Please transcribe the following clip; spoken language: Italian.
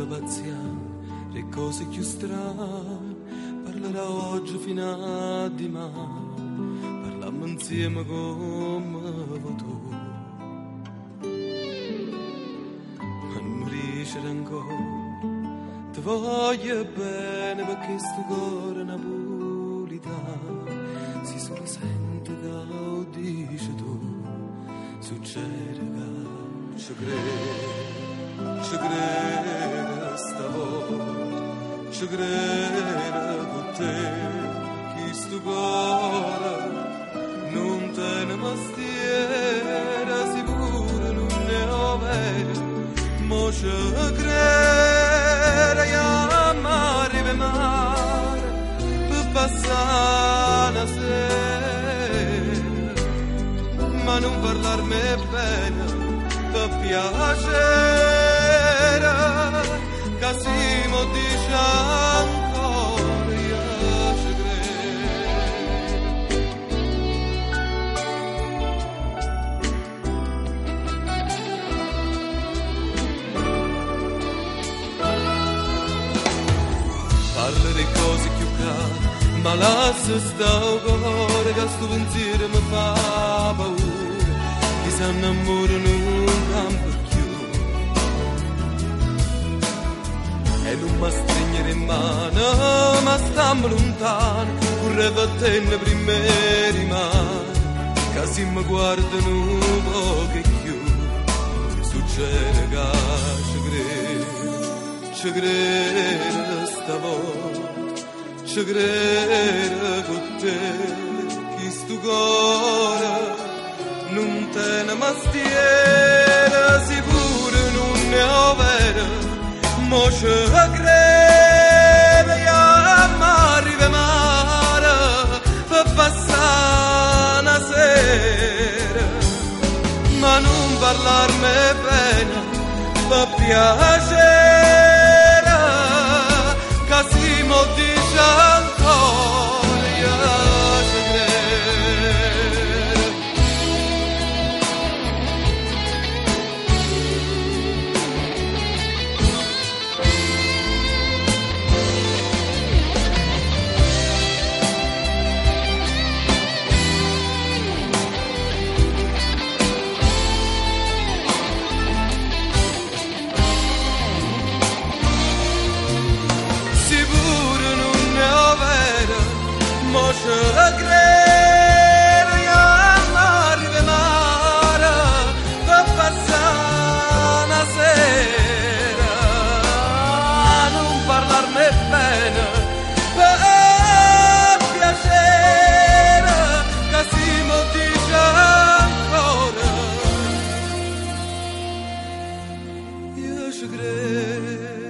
paziente, le cose più strane, parlerà oggi fino a domani, parliamo insieme come tu. Ma non mi dice ancora, ti voglio bene perché sto cuore napolitano, si solo sente che lo dici tu, succede che ci crede stavolta, ci crede con te, chi sto cuore non te ne mastiera, sicuro non ne ho vero, mo ci crede, a mare per mare, per passare una sera, ma non parlarmi bene, per piacere, che si mo dice ancora, io ci credo. Parlo di cose più care, ma lascia sto cuore che sto pensiero mi fa paura, che si innamora non campa più e non mi stringere in mano, ma stiamo lontano, vorrei batterne prima rimane, che se mi guardano un po' più, succede che ci credo stavolta, ci credo con te, chi sto cuore non te ne mastiera, sicuro non ne ho vero, mo ci credo, io mare per mare, per passare una sera, ma non parlarmi bene, per piacere, che si mo dice ancora, io ci credo. Mo ci credo, io mare per mare, per passare una sera, non parlarmi bene, per piacere, che si mo dice ancora, io ci credo.